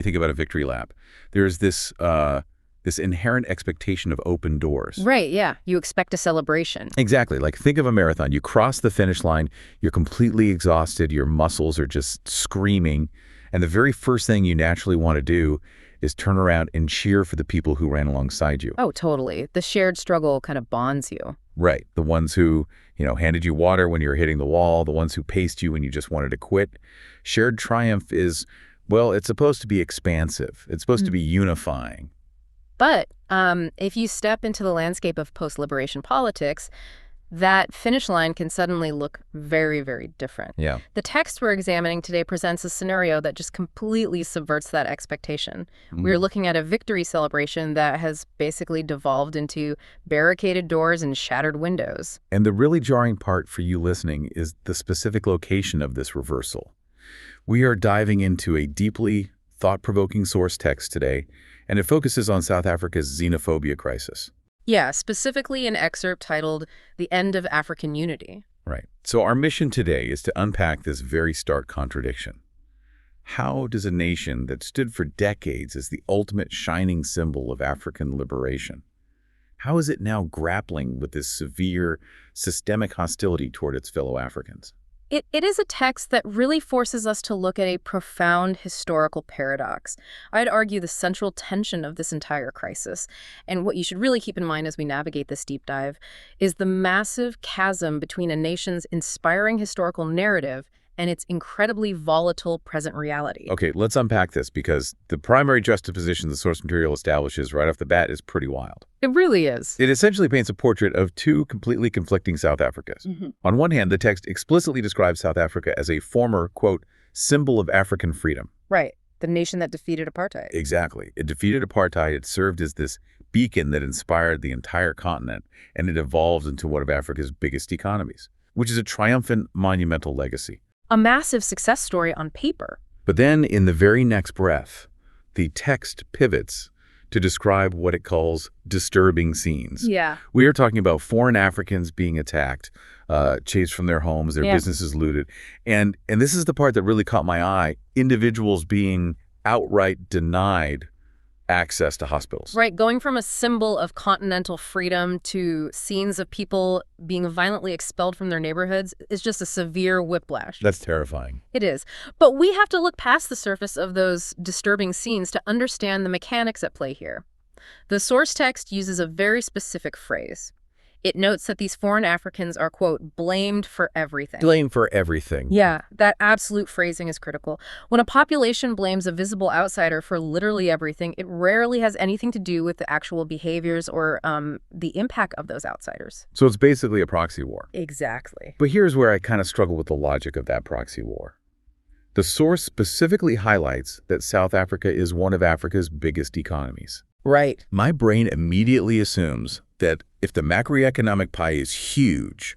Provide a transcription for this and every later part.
Think about a victory lap. There's this inherent expectation of open doors. Right, yeah. You expect a celebration. Exactly. Like, think of a marathon. You cross the finish line, you're completely exhausted, your muscles are just screaming, and the very first thing you naturally want to do is turn around and cheer for the people who ran alongside you. Oh, totally. The shared struggle kind of bonds you. Right. The ones who, handed you water when you were hitting the wall, the ones who paced you when you just wanted to quit. Shared triumph is, well, it's supposed to be expansive. It's supposed to be unifying. But if you step into the landscape of post-liberation politics, that finish line can suddenly look very, very different. Yeah. The text we're examining today presents a scenario that just completely subverts that expectation. We're looking at a victory celebration that has basically devolved into barricaded doors and shattered windows. And the really jarring part for you listening is the specific location of this reversal. We are diving into a deeply thought-provoking source text today, and it focuses on South Africa's xenophobia crisis. Yeah, specifically an excerpt titled "The End of African Unity." Right. So our mission today is to unpack this very stark contradiction. How does a nation that stood for decades as the ultimate shining symbol of African liberation, how is it now grappling with this severe, systemic hostility toward its fellow Africans? It is a text that really forces us to look at a profound historical paradox. I'd argue the central tension of this entire crisis, and what you should really keep in mind as we navigate this deep dive, is the massive chasm between a nation's inspiring historical narrative and its incredibly volatile present reality. Okay, let's unpack this, because the primary juxtaposition the source material establishes right off the bat is pretty wild. It really is. It essentially paints a portrait of two completely conflicting South Africas. On one hand, the text explicitly describes South Africa as a former, quote, symbol of African freedom. Right. The nation that defeated apartheid. Exactly. It defeated apartheid. It served as this beacon that inspired the entire continent, and it evolved into one of Africa's biggest economies, which is a triumphant, monumental legacy. A massive success story on paper. But then, in the very next breath, the text pivots to describe what it calls disturbing scenes. Yeah. We are talking about foreign Africans being attacked, chased from their homes, their businesses looted. And this is the part that really caught my eye, individuals being outright denied access to hospitals. Right, going from a symbol of continental freedom to scenes of people being violently expelled from their neighborhoods is just a severe whiplash. That's terrifying. It is. But we have to look past the surface of those disturbing scenes to understand the mechanics at play here. The source text uses a very specific phrase. It notes that these foreign Africans are, quote, blamed for everything. Blamed for everything. Yeah, that absolute phrasing is critical. When a population blames a visible outsider for literally everything, it rarely has anything to do with the actual behaviors or the impact of those outsiders. So it's basically a proxy war. Exactly. But here's where I kind of struggle with the logic of that proxy war. The source specifically highlights that South Africa is one of Africa's biggest economies. Right. My brain immediately assumes that if the macroeconomic pie is huge,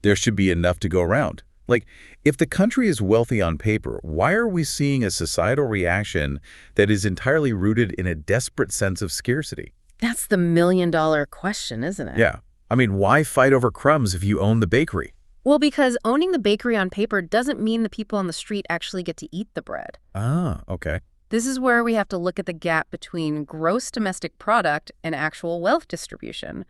there should be enough to go around. Like, if the country is wealthy on paper, why are we seeing a societal reaction that is entirely rooted in a desperate sense of scarcity? That's the million-dollar question, isn't it? Yeah. I mean, why fight over crumbs if you own the bakery? Well, because owning the bakery on paper doesn't mean the people on the street actually get to eat the bread. Ah, okay. This is where we have to look at the gap between gross domestic product and actual wealth distribution.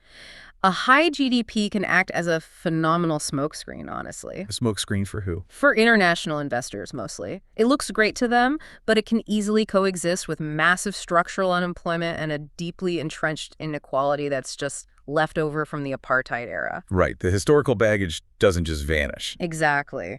A high GDP can act as a phenomenal smokescreen, honestly. A smokescreen for who? For international investors, mostly. It looks great to them, but it can easily coexist with massive structural unemployment and a deeply entrenched inequality that's just left over from the apartheid era. Right. The historical baggage doesn't just vanish. Exactly.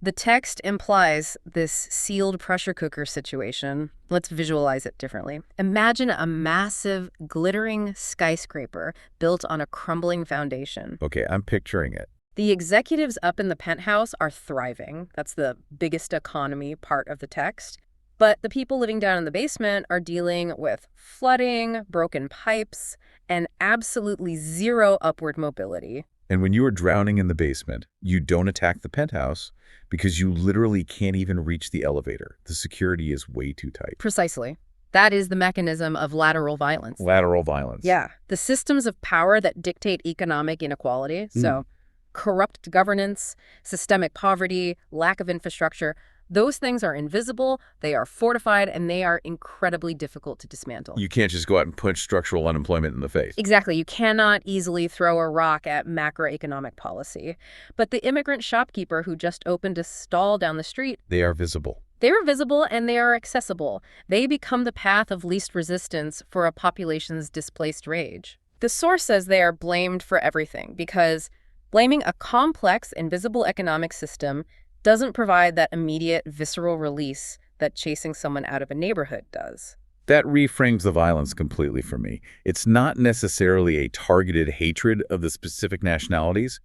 The text implies this sealed pressure cooker situation. Let's visualize it differently. Imagine a massive, glittering skyscraper built on a crumbling foundation. Okay, I'm picturing it. The executives up in the penthouse are thriving. That's the biggest economy part of the text. But the people living down in the basement are dealing with flooding, broken pipes, and absolutely zero upward mobility. And when you are drowning in the basement, you don't attack the penthouse because you literally can't even reach the elevator. The security is way too tight. Precisely. That is the mechanism of lateral violence. Lateral violence. Yeah. The systems of power that dictate economic inequality, so corrupt governance, systemic poverty, lack of infrastructure, Those things are invisible, they are fortified, and they are incredibly difficult to dismantle. You can't just go out and punch structural unemployment in the face. Exactly. You cannot easily throw a rock at macroeconomic policy. But the immigrant shopkeeper who just opened a stall down the street, They are visible. they are visible and they are accessible. They become the path of least resistance for a population's displaced rage. The source says they are blamed for everything because blaming a complex, invisible economic system doesn't provide that immediate, visceral release that chasing someone out of a neighborhood does. That reframes the violence completely for me. It's not necessarily a targeted hatred of the specific nationalities.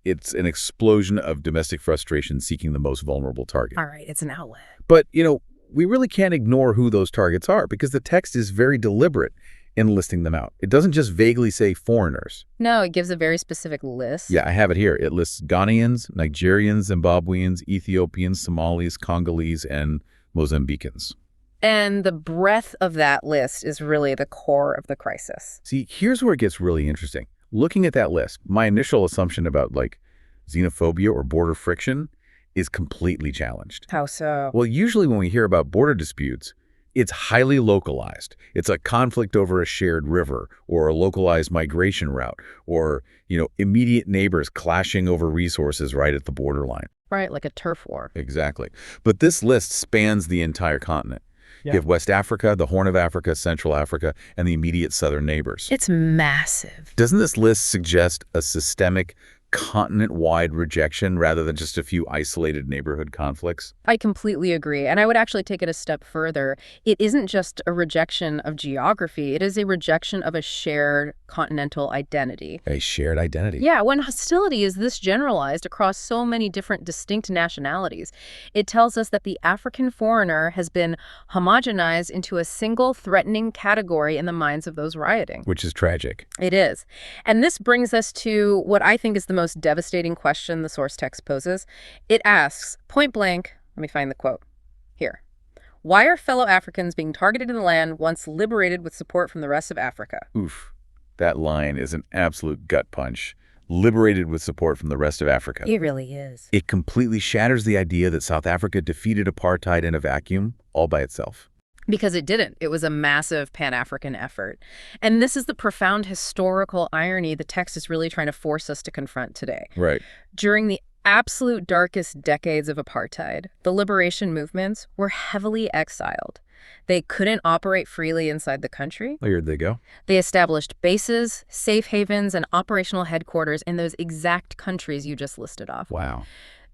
It's an explosion of domestic frustration seeking the most vulnerable target. All right, it's an outlet. But, we really can't ignore who those targets are because the text is very deliberate in listing them out. It doesn't just vaguely say foreigners. No, it gives a very specific list. Yeah, I have it here. It lists Ghanaians, Nigerians, Zimbabweans, Ethiopians, Somalis, Congolese, and Mozambicans. And the breadth of that list is really the core of the crisis. See, here's where it gets really interesting. Looking at that list, my initial assumption about, xenophobia or border friction is completely challenged. How so? Well, usually when we hear about border disputes, it's highly localized. It's a conflict over a shared river or a localized migration route or, immediate neighbors clashing over resources right at the borderline. Right, like a turf war. Exactly. But this list spans the entire continent. Yeah. You have West Africa, the Horn of Africa, Central Africa, and the immediate southern neighbors. It's massive. Doesn't this list suggest a systemic, continent-wide rejection rather than just a few isolated neighborhood conflicts? I completely agree. And I would actually take it a step further. It isn't just a rejection of geography. It is a rejection of a shared continental identity. A shared identity. Yeah, when hostility is this generalized across so many different distinct nationalities, it tells us that the African foreigner has been homogenized into a single threatening category in the minds of those rioting. Which is tragic. It is. And this brings us to what I think is the most devastating question the source text poses. It asks, point blank, let me find the quote here. Why are fellow Africans being targeted in the land once liberated with support from the rest of Africa? Oof. That line is an absolute gut punch. Liberated with support from the rest of Africa. It really is. It completely shatters the idea that South Africa defeated apartheid in a vacuum all by itself. Because it didn't. It was a massive Pan-African effort. And this is the profound historical irony the text is really trying to force us to confront today. Right. During the absolute darkest decades of apartheid, the liberation movements were heavily exiled. They couldn't operate freely inside the country. Where'd they go? They established bases, safe havens, and operational headquarters in those exact countries you just listed off. Wow.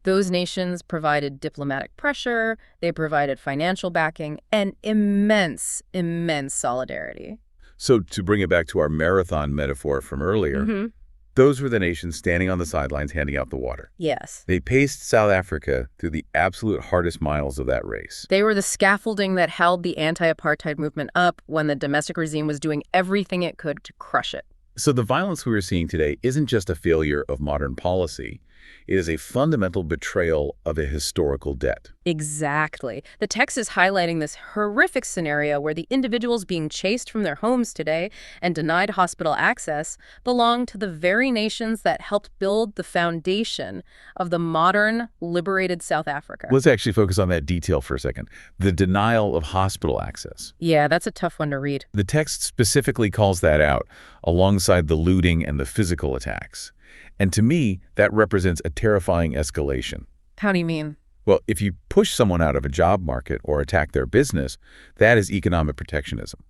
Those nations provided diplomatic pressure, they provided financial backing, and immense, immense solidarity. So to bring it back to our marathon metaphor from earlier, those were the nations standing on the sidelines handing out the water. Yes. They paced South Africa through the absolute hardest miles of that race. They were the scaffolding that held the anti-apartheid movement up when the domestic regime was doing everything it could to crush it. So the violence we are seeing today isn't just a failure of modern policy. It is a fundamental betrayal of a historical debt. Exactly. The text is highlighting this horrific scenario where the individuals being chased from their homes today and denied hospital access belong to the very nations that helped build the foundation of the modern, liberated South Africa. Let's actually focus on that detail for a second. The denial of hospital access. Yeah, that's a tough one to read. The text specifically calls that out alongside the looting and the physical attacks. And to me, that represents a terrifying escalation. How do you mean? Well, if you push someone out of a job market or attack their business, that is economic protectionism.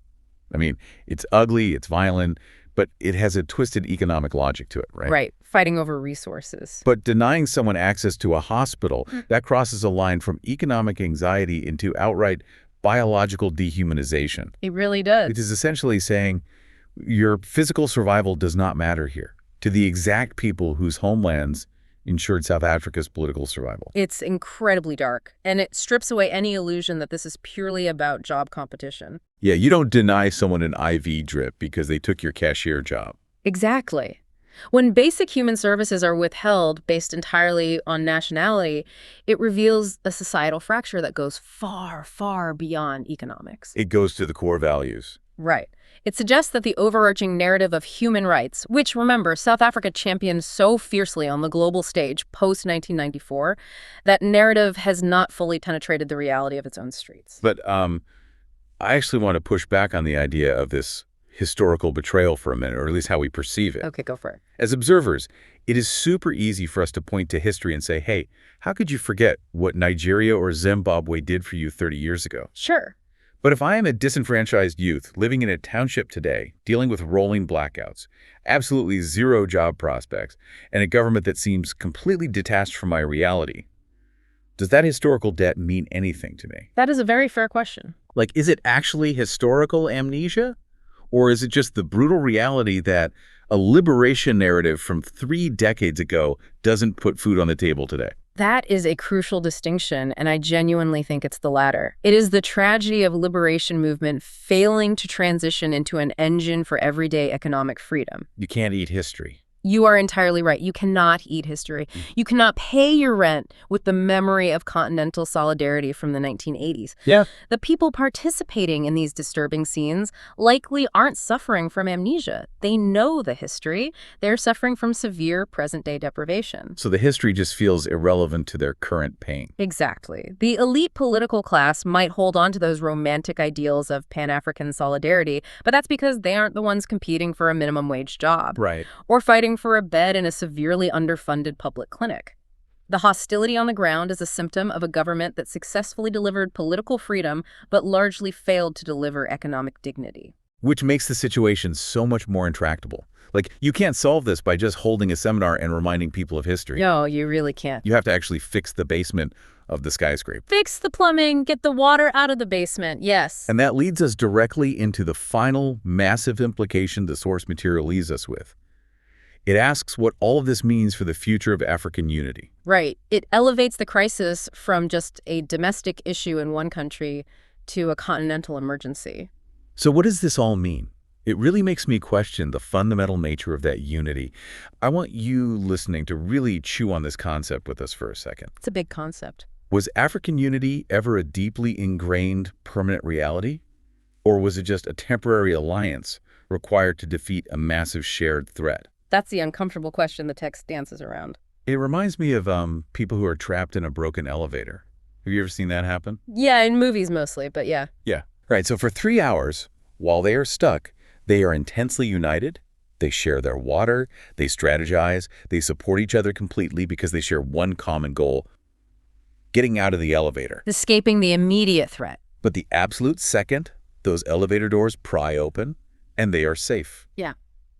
I mean, it's ugly, it's violent, but it has a twisted economic logic to it, right? Right, fighting over resources. But denying someone access to a hospital, that crosses a line from economic anxiety into outright biological dehumanization. It really does. It is essentially saying your physical survival does not matter here to the exact people whose homelands ensured South Africa's political survival. It's incredibly dark, and it strips away any illusion that this is purely about job competition. Yeah, you don't deny someone an IV drip because they took your cashier job. Exactly. When basic human services are withheld based entirely on nationality, it reveals a societal fracture that goes far, far beyond economics. It goes to the core values. Right. It suggests that the overarching narrative of human rights, which, remember, South Africa championed so fiercely on the global stage post-1994, that narrative has not fully penetrated the reality of its own streets. But I actually want to push back on the idea of this historical betrayal for a minute, or at least how we perceive it. Okay, go for it. As observers, it is super easy for us to point to history and say, hey, how could you forget what Nigeria or Zimbabwe did for you 30 years ago? Sure. But if I am a disenfranchised youth living in a township today, dealing with rolling blackouts, absolutely zero job prospects, and a government that seems completely detached from my reality, does that historical debt mean anything to me? That is a very fair question. Like, is it actually historical amnesia? Or is it just the brutal reality that a liberation narrative from 3 decades ago doesn't put food on the table today? That is a crucial distinction, and I genuinely think it's the latter. It is the tragedy of liberation movement failing to transition into an engine for everyday economic freedom. You can't eat history. You are entirely right. You cannot eat history. You cannot pay your rent with the memory of continental solidarity from the 1980s. Yeah. The people participating in these disturbing scenes likely aren't suffering from amnesia. They know the history. They're suffering from severe present-day deprivation. So the history just feels irrelevant to their current pain. Exactly. The elite political class might hold on to those romantic ideals of Pan-African solidarity, but that's because they aren't the ones competing for a minimum wage job. Right. Or fighting for a bed in a severely underfunded public clinic. The hostility on the ground is a symptom of a government that successfully delivered political freedom but largely failed to deliver economic dignity. Which makes the situation so much more intractable. Like, you can't solve this by just holding a seminar and reminding people of history. No, you really can't. You have to actually fix the basement of the skyscraper. Fix the plumbing, get the water out of the basement, yes. And that leads us directly into the final massive implication the source material leaves us with. It asks what all of this means for the future of African unity. Right. It elevates the crisis from just a domestic issue in one country to a continental emergency. So what does this all mean? It really makes me question the fundamental nature of that unity. I want you listening to really chew on this concept with us for a second. It's a big concept. Was African unity ever a deeply ingrained, permanent reality? Or was it just a temporary alliance required to defeat a massive shared threat? That's the uncomfortable question the text dances around. It reminds me of people who are trapped in a broken elevator. Have you ever seen that happen? Yeah, in movies mostly, but yeah. Yeah. Right, so for 3 hours, while they are stuck, they are intensely united. They share their water, they strategize, they support each other completely because they share one common goal: getting out of the elevator. Escaping the immediate threat. But the absolute second those elevator doors pry open, and they are safe. Yeah.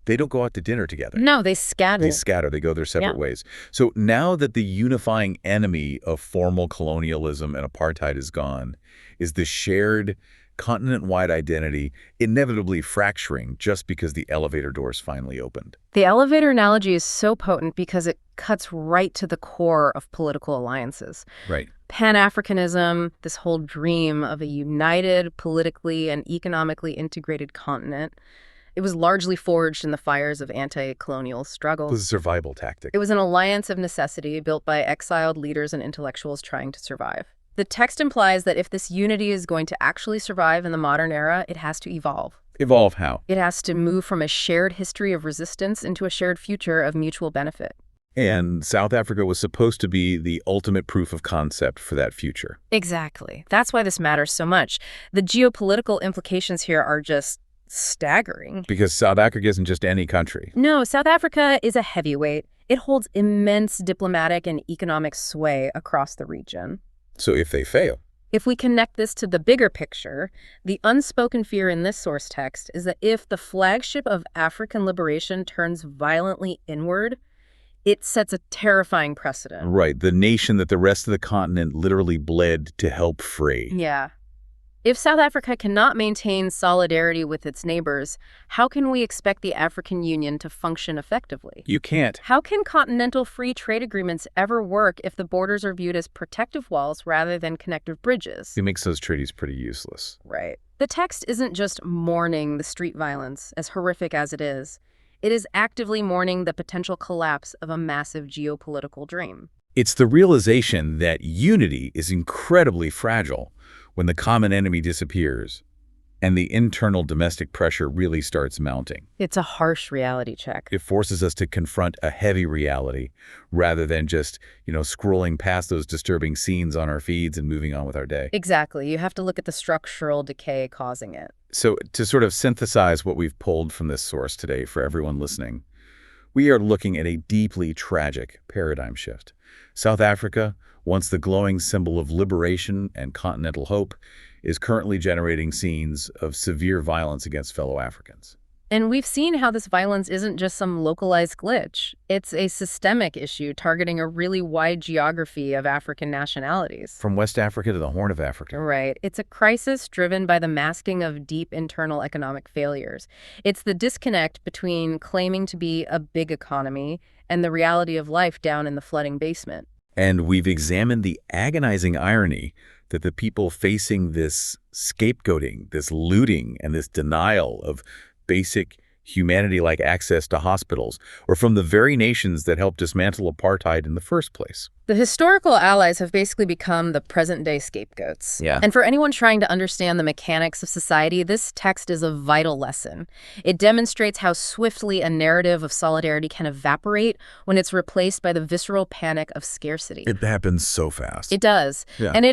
They don't go out to dinner together. No, they scatter. They scatter. They go their separate ways. So now that the unifying enemy of formal colonialism and apartheid is gone, is the shared continent-wide identity inevitably fracturing just because the elevator doors finally opened. The elevator analogy is so potent because it cuts right to the core of political alliances. Right. Pan-Africanism, this whole dream of a united, politically and economically integrated continent, it was largely forged in the fires of anti-colonial struggle. It was a survival tactic. It was an alliance of necessity built by exiled leaders and intellectuals trying to survive. The text implies that if this unity is going to actually survive in the modern era, it has to evolve. Evolve how? It has to move from a shared history of resistance into a shared future of mutual benefit. And South Africa was supposed to be the ultimate proof of concept for that future. Exactly. That's why this matters so much. The geopolitical implications here are just staggering. Because South Africa isn't just any country. No, South Africa is a heavyweight. It holds immense diplomatic and economic sway across the region. So if they fail? If we connect this to the bigger picture, the unspoken fear in this source text is that if the flagship of African liberation turns violently inward, it sets a terrifying precedent. Right, the nation that the rest of the continent literally bled to help free. Yeah. If South Africa cannot maintain solidarity with its neighbors, how can we expect the African Union to function effectively? You can't. How can continental free trade agreements ever work if the borders are viewed as protective walls rather than connective bridges? It makes those treaties pretty useless. Right. The text isn't just mourning the street violence, as horrific as it is. It is actively mourning the potential collapse of a massive geopolitical dream. It's the realization that unity is incredibly fragile when the common enemy disappears and the internal domestic pressure really starts mounting. It's a harsh reality check. It forces us to confront a heavy reality rather than just, scrolling past those disturbing scenes on our feeds and moving on with our day. Exactly. You have to look at the structural decay causing it. So to sort of synthesize what we've pulled from this source today for everyone listening, we are looking at a deeply tragic paradigm shift. South Africa, once the glowing symbol of liberation and continental hope, is currently generating scenes of severe violence against fellow Africans. And we've seen how this violence isn't just some localized glitch. It's a systemic issue targeting a really wide geography of African nationalities. From West Africa to the Horn of Africa. Right. It's a crisis driven by the masking of deep internal economic failures. It's the disconnect between claiming to be a big economy and the reality of life down in the flooding basement. And we've examined the agonizing irony that the people facing this scapegoating, this looting, and this denial of basic humanity-like access to hospitals are from the very nations that helped dismantle apartheid in the first place. The historical allies have basically become the present-day scapegoats. Yeah. And for anyone trying to understand the mechanics of society, this text is a vital lesson. It demonstrates how swiftly a narrative of solidarity can evaporate when it's replaced by the visceral panic of scarcity. It happens so fast. It does. Yeah. And it